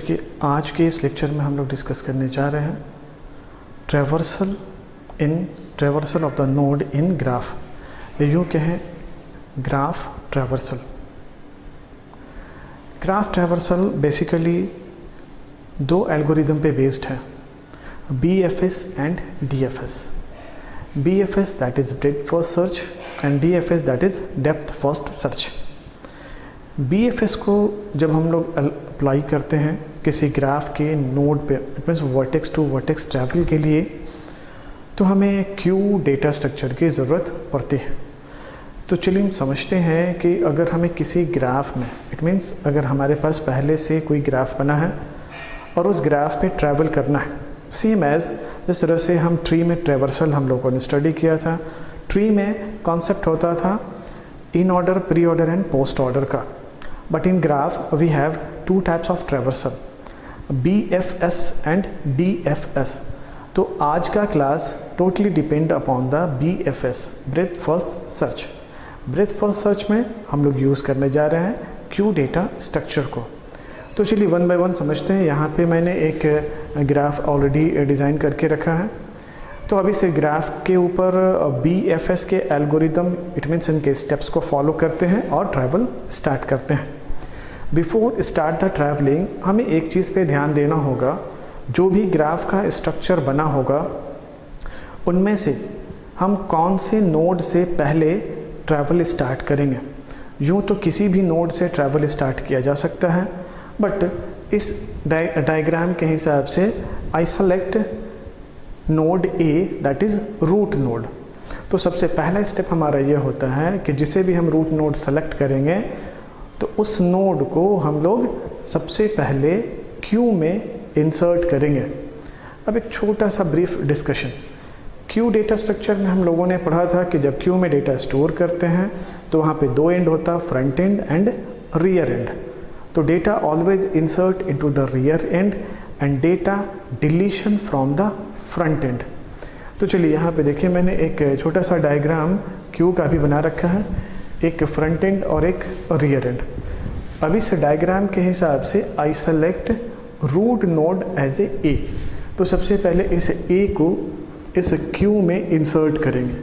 देखिए आज के इस लेक्चर में हम लोग डिस्कस करने जा रहे हैं traversal of the node in graph, या यूँ कहें graph traversal. Graph traversal basically दो एल्गोरिदम पे बेस्ड है, BFS and DFS। BFS that is breadth first search and DFS that is depth first search. BFS को जब हम लोग अप्लाई करते हैं किसी ग्राफ के नोड पे, it means vertex to vertex travel के लिए, तो हमें क्यू डेटा स्ट्रक्चर की ज़रूरत पड़ती है। तो चलिए हम समझते हैं कि अगर हमें किसी ग्राफ में, इट मीन्स अगर हमारे पास पहले से कोई ग्राफ बना है और उस ग्राफ पे ट्रैवल करना है, सेम एज जिस तरह से हम ट्री में ट्रैवर्सल हम लोगों ने स्टडी किया था। ट्री में कॉन्सेप्ट होता था inorder, preorder and postorder का, but in graph we have two types of traversal, BFS and DFS। तो आज का class totally depend upon the BFS, breadth first search. Breadth first search में हम लोग use करने जा रहे हैं क्यू डेटा स्ट्रक्चर को। तो चलिए वन बाय वन समझते हैं। यहाँ पे मैंने एक ग्राफ ऑलरेडी डिज़ाइन करके रखा है। तो अभी से ग्राफ के ऊपर BFS के एल्गोरिदम, इट मीन्स इनके स्टेप्स को फॉलो करते हैं और ट्रैवल स्टार्ट करते हैं। बिफोर स्टार्ट द ट्रैवलिंग हमें एक चीज़ पे ध्यान देना होगा, जो भी ग्राफ का स्ट्रक्चर बना होगा उनमें से हम कौन से नोड से पहले ट्रैवल स्टार्ट करेंगे। यूँ तो किसी भी नोड से ट्रैवल स्टार्ट किया जा सकता है, बट इस डायग्राम के हिसाब से I select node A that is root node. तो सबसे पहला स्टेप हमारा ये होता है कि जिसे भी हम रूट नोड सेलेक्ट करेंगे तो उस नोड को हम लोग सबसे पहले क्यू में इंसर्ट करेंगे। अब एक छोटा सा brief discussion. Q data structure में हम लोगों ने पढ़ा था कि जब क्यू में डेटा स्टोर करते हैं तो वहाँ पे दो एंड होता, front end and rear end. तो data always insert into the rear end and data deletion from the front end. तो चलिए यहाँ पे देखिए मैंने एक छोटा सा डायग्राम क्यू का भी बना रखा है, एक फ्रंट एंड और एक रियर एंड। अभी से डायग्राम के हिसाब से I select root node as A. तो सबसे पहले इस A को इस क्यू में इंसर्ट करेंगे।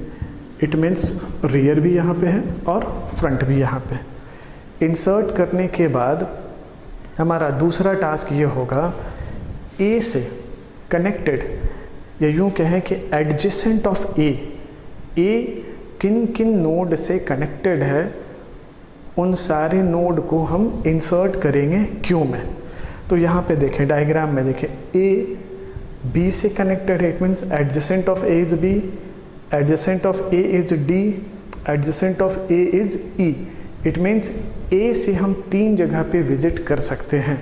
इट मीन्स रियर भी यहाँ पे है और फ्रंट भी यहाँ पे है। इंसर्ट करने के बाद हमारा दूसरा टास्क ये होगा A से कनेक्टेड, या यूँ कहें कि एडजेसेंट ऑफ A किन किन नोड से कनेक्टेड है उन सारे नोड को हम इंसर्ट करेंगे क्यू में। तो यहाँ पे देखें डायग्राम में देखें A B से कनेक्टेड है, it means adjacent of A is B, adjacent of A is D, adjacent of A is E। It means A से हम तीन जगह पे विजिट कर सकते हैं।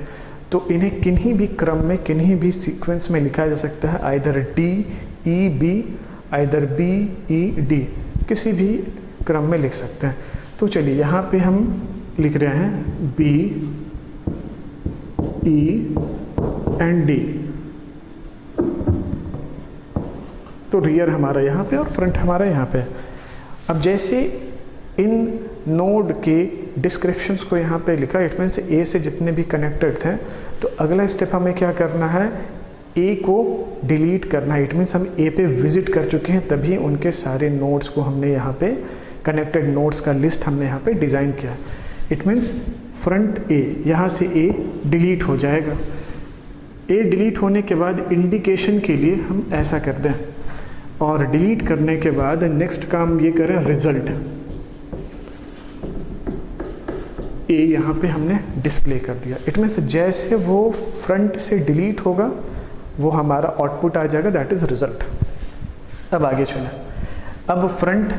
तो इन्हें किन्हीं भी क्रम में, किन्हीं भी सीक्वेंस में लिखा जा सकता है, either D E B, either B E D, किसी भी क्रम में लिख सकते हैं। तो चलिए यहाँ पे हम लिख रहे हैं B E एंड D। तो रियर हमारा यहाँ पे और फ्रंट हमारा यहाँ पे। अब जैसे इन नोड के डिस्क्रिप्शंस को यहाँ पे लिखा, इट मीन्स A से जितने भी कनेक्टेड थे, तो अगला स्टेप हमें क्या करना है, A को डिलीट करना है। इट मीन्स हम A पे विजिट कर चुके हैं, तभी उनके सारे नोड्स को हमने यहाँ पे, कनेक्टेड नोड्स का लिस्ट हमने यहाँ पे डिज़ाइन किया। इट मीन्स फ्रंट A, यहाँ से A डिलीट हो जाएगा। A डिलीट होने के बाद इंडिकेशन के लिए हम ऐसा कर दें, और डिलीट करने के बाद नेक्स्ट काम ये करें रिजल्ट। A यहाँ पे हमने डिस्प्ले कर दिया। इट मीन्स जैसे वो फ्रंट से डिलीट होगा वो हमारा आउटपुट आ जाएगा, दैट इज़ रिजल्ट। अब आगे चलें। अब फ्रंट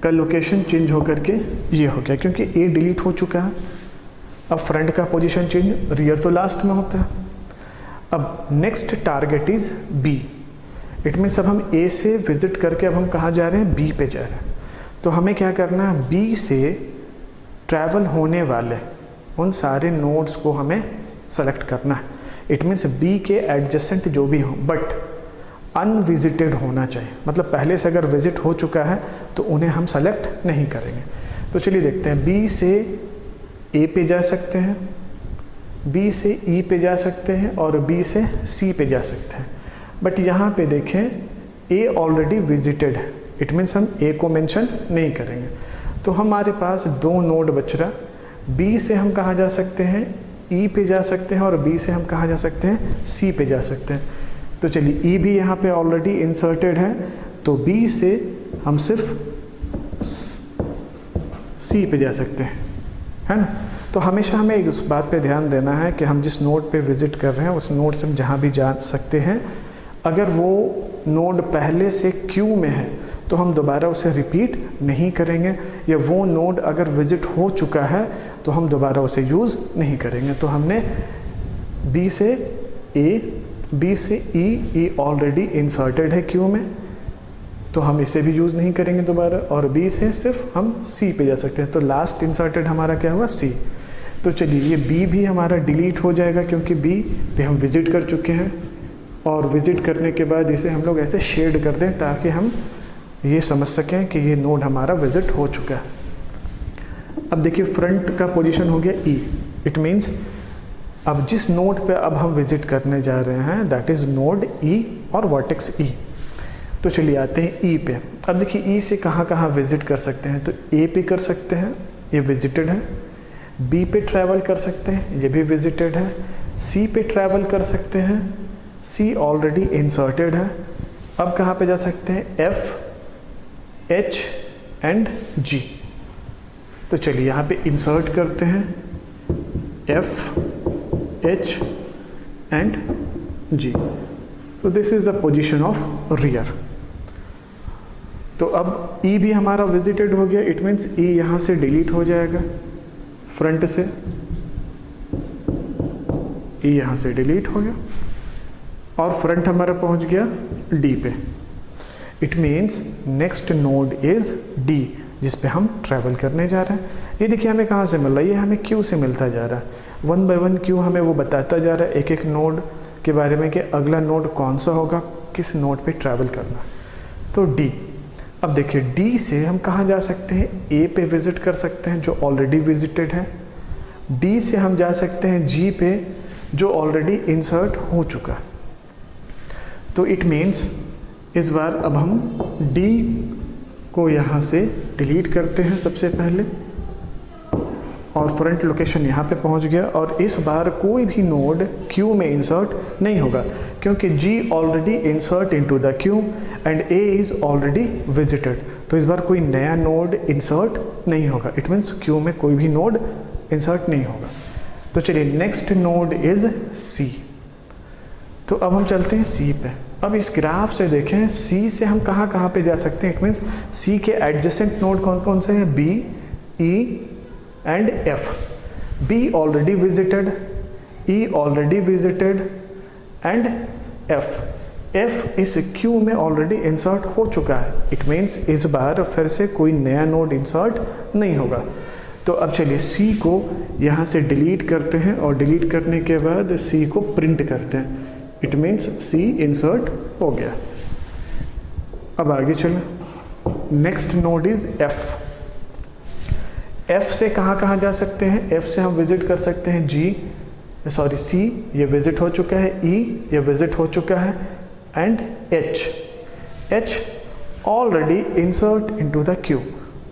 का लोकेशन चेंज होकर के ये हो गया, क्योंकि A डिलीट हो चुका है। अब फ्रंट का पोजीशन चेंज, रियर तो लास्ट में होता है। अब next target is B। It means अब हम A से विजिट करके अब हम कहाँ जा रहे हैं, B पे जा रहे हैं। तो हमें क्या करना है, B से ट्रैवल होने वाले उन सारे नोड्स को हमें सेलेक्ट करना है। इट मीन्स B के एडजेसेंट जो भी हों, बट अनविजिटेड होना चाहिए। मतलब पहले से अगर विजिट हो चुका है तो उन्हें हम सेलेक्ट नहीं करेंगे। तो चलिए देखते हैं, B से A पे जा सकते हैं, बी से ई पे जा सकते हैं और बी से सी पे जा सकते हैं। बट यहाँ पे देखें ए ऑलरेडी विजिटेड है, इट मीन्स हम ए को मेंशन नहीं करेंगे। तो हमारे पास 2 नोड बच रहा, बी से हम कहाँ जा सकते हैं, ई पे जा सकते हैं, और बी से हम कहाँ जा सकते हैं, सी पे जा सकते हैं। तो चलिए ई भी यहाँ पे ऑलरेडी इंसर्टेड है, तो बी से हम सिर्फ सी पे जा सकते हैं, है ना। तो हमेशा हमें इस बात पे ध्यान देना है कि हम जिस नोड पे विज़िट कर रहे हैं उस नोड से हम जहाँ भी जा सकते हैं, अगर वो नोड पहले से क्यू में है तो हम दोबारा उसे रिपीट नहीं करेंगे, या वो नोड अगर विज़िट हो चुका है तो हम दोबारा उसे यूज़ नहीं करेंगे। तो हमने बी से ए, बी से ई ऑलरेडी इंसर्टेड है क्यू में, तो हम इसे भी यूज़ नहीं करेंगे दोबारा, और बी से सिर्फ हम सी पे जा सकते हैं। तो लास्ट इंसर्टेड हमारा क्या हुआ, सी। तो चलिए ये बी भी हमारा डिलीट हो जाएगा, क्योंकि बी पे हम विज़िट कर चुके हैं, और विज़िट करने के बाद इसे हम लोग ऐसे शेड कर दें ताकि हम ये समझ सकें कि ये नोड हमारा विज़िट हो चुका है। अब देखिए फ्रंट का पोजीशन हो गया ई, इट मीन्स अब जिस नोड पे अब हम विज़िट करने जा रहे हैं दैट इज़ नोड ई और वर्टेक्स ई। तो चलिए आते हैं ई पे। अब देखिए ई से कहाँ कहाँ विज़िट कर सकते हैं, तो ए पे कर सकते हैं, ये विजिटेड है। बी पे ट्रैवल कर सकते हैं, ये भी विजिटेड है। सी पे ट्रैवल कर सकते हैं, सी ऑलरेडी इंसर्टेड है। अब कहाँ पे जा सकते हैं, एफ, एच एंड जी। तो चलिए यहाँ पे इंसर्ट करते हैं एफ, एच एंड जी। तो this is the position of rear. तो अब ई भी हमारा विजिटेड हो गया, इट मीन्स ई यहाँ से डिलीट हो जाएगा, फ्रंट से ई यहाँ से डिलीट हो गया, और फ्रंट हमारा पहुँच गया डी पे। It means next node is D, जिस पे हम ट्रैवल करने जा रहे हैं। ये देखिए हमें कहाँ से मिल रहा है, ये हमें क्यू से मिलता जा रहा है। 1 बाय 1 क्यू हमें वो बताता जा रहा है एक एक नोड के बारे में कि अगला नोड कौन सा होगा, किस नोड पे ट्रैवल करना। तो डी। अब देखिए डी से हम कहाँ जा सकते हैं, ए पे विजिट कर सकते हैं जो ऑलरेडी विजिटेड है। डी से हम जा सकते हैं जी पे जो ऑलरेडी इंसर्ट हो चुका। तो इट मीन्स इस बार अब हम डी को यहाँ से डिलीट करते हैं सबसे पहले, और फ्रंट लोकेशन यहाँ पे पहुँच गया। और इस बार कोई भी नोड क्यू में इंसर्ट नहीं होगा, क्योंकि G already insert into the queue and A is already visited. तो इस बार कोई नया नोड इंसर्ट नहीं होगा, इट मीन्स क्यू में कोई भी नोड इंसर्ट नहीं होगा। तो चलिए नेक्स्ट नोड इज़ सी। तो अब हम चलते हैं सी पे। अब इस ग्राफ से देखें सी से हम कहाँ कहाँ पे जा सकते हैं, इट मीन्स सी के एडजेसेंट नोड कौन कौन से हैं, B, E and F. B already visited, E already visited and F. F is queue में ऑलरेडी इंसर्ट हो चुका है, इट मीन्स इस बार फिर से कोई नया नोड इंसर्ट नहीं होगा। तो अब चलिए सी को यहाँ से डिलीट करते हैं, और डिलीट करने के बाद सी को प्रिंट करते हैं, इट मीन्स सी इंसर्ट हो गया। अब आगे चलो, next node is F. F से कहाँ कहाँ जा सकते हैं, एफ से हम विजिट कर सकते हैं सी, ये विजिट हो चुका है, ई ये विजिट हो चुका है, and H. H already insert into the Q,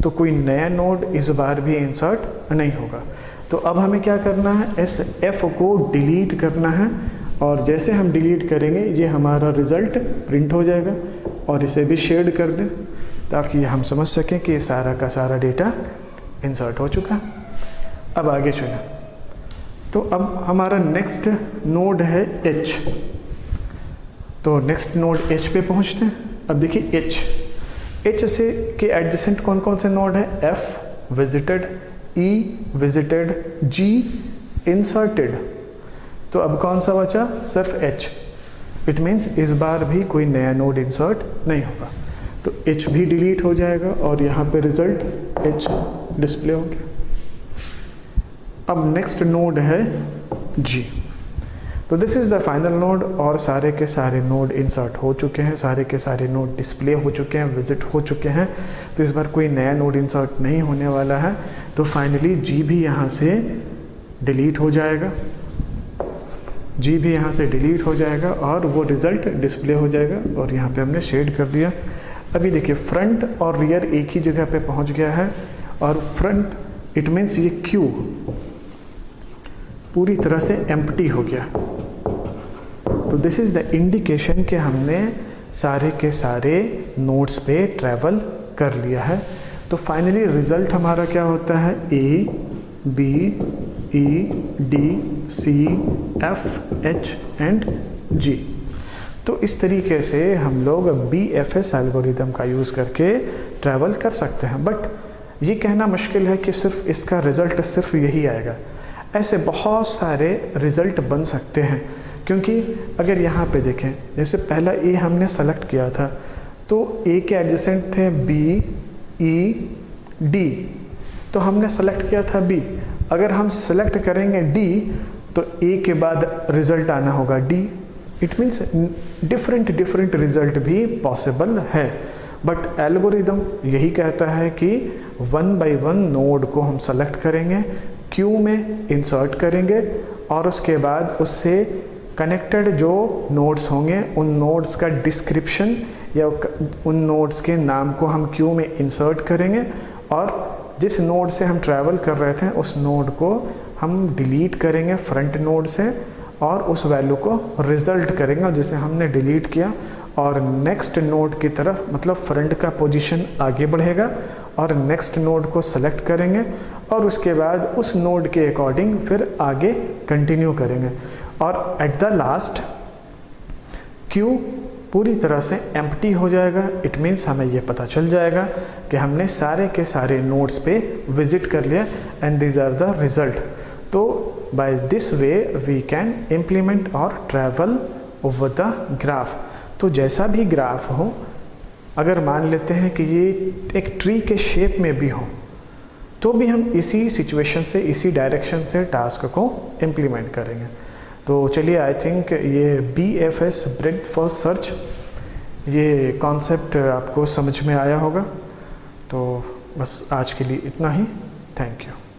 तो कोई नया नोड इस बार भी इंसर्ट नहीं होगा। तो अब हमें क्या करना है, इस एफ को डिलीट करना है, और जैसे हम डिलीट करेंगे ये हमारा रिज़ल्ट प्रिंट हो जाएगा। और इसे भी शेड कर दें ताकि हम समझ सकें कि सारा का सारा डेटा इंसर्ट हो चुका है। अब आगे चलें, तो अब हमारा नेक्स्ट नोड है एच। तो नेक्स्ट नोड एच पे पहुंचते हैं। अब देखिए एच से के एडजेसेंट कौन कौन से नोड है, एफ विजिटेड, ई विजिटेड, जी इंसर्टेड। तो अब कौन सा बचा, सिर्फ एच। इट मीन्स इस बार भी कोई नया नोड इंसर्ट नहीं होगा, तो एच भी डिलीट हो जाएगा, और यहाँ पे रिजल्ट एच डिस्प्ले हो गया। अब नेक्स्ट नोड है जी। तो this is the final node, और सारे के सारे नोड इंसर्ट हो चुके हैं, सारे के सारे नोड डिस्प्ले हो चुके हैं, विजिट हो चुके हैं। तो इस बार कोई नया नोड इंसर्ट नहीं होने वाला है। तो फाइनली जी भी यहाँ से डिलीट हो जाएगा, जी भी यहाँ से डिलीट हो जाएगा और वो रिज़ल्ट डिस्प्ले हो जाएगा, और यहाँ पे हमने शेड कर दिया। अभी देखिए फ्रंट और रियर एक ही जगह पे पहुँच गया है, और फ्रंट इट मीन्स ये क्यू पूरी तरह से एम्प्टी हो गया। तो दिस इज़ द इंडिकेशन कि हमने सारे के सारे नोड्स पे ट्रैवल कर लिया है। तो फाइनली रिज़ल्ट हमारा क्या होता है, A B E D C F H and G. तो इस तरीके से हम लोग BFS एल्गोरिदम का यूज़ करके ट्रैवल कर सकते हैं। बट ये कहना मुश्किल है कि सिर्फ इसका रिज़ल्ट सिर्फ यही आएगा। ऐसे बहुत सारे रिज़ल्ट बन सकते हैं, क्योंकि अगर यहाँ पे देखें, जैसे पहला ए हमने सेलेक्ट किया था, तो ए के एडजेसेंट थे बी ई डी, तो हमने सेलेक्ट किया था बी। अगर हम सेलेक्ट करेंगे डी तो ए के बाद रिज़ल्ट आना होगा D. It means different result भी पॉसिबल है। बट एल्गोरिदम यही कहता है कि 1 by 1 नोड को हम सेलेक्ट करेंगे, क्यू में इंसर्ट करेंगे, और उसके बाद उससे कनेक्टेड जो नोड्स होंगे उन नोड्स का डिस्क्रिप्शन या उन नोड्स के नाम को हम क्यू में इंसर्ट करेंगे, और जिस नोड से हम ट्रैवल कर रहे थे उस नोड को हम डिलीट करेंगे फ्रंट नोड से, और उस वैल्यू को रिज़ल्ट करेंगे और जिसे हमने डिलीट किया, और नेक्स्ट नोड की तरफ, मतलब फ्रंट का पोजीशन आगे बढ़ेगा, और नेक्स्ट नोड को सेलेक्ट करेंगे, और उसके बाद उस नोड के अकॉर्डिंग फिर आगे कंटिन्यू करेंगे, और एट द लास्ट क्यू पूरी तरह से एम्प्टी हो जाएगा। इट मीन्स हमें ये पता चल जाएगा कि हमने सारे के सारे नोड्स पे विजिट कर लिया, and these are the result. तो by this way we can implement और ट्रैवल ओवर द ग्राफ। तो जैसा भी ग्राफ हो, अगर मान लेते हैं कि ये एक ट्री के शेप में भी हो, तो भी हम इसी सिचुएशन से, इसी डायरेक्शन से टास्क को इम्प्लीमेंट करेंगे। तो चलिए, आई थिंक ये BFS ब्रेड्थ फर्स्ट सर्च, ये कॉन्सेप्ट आपको समझ में आया होगा। तो बस आज के लिए इतना ही। Thank you.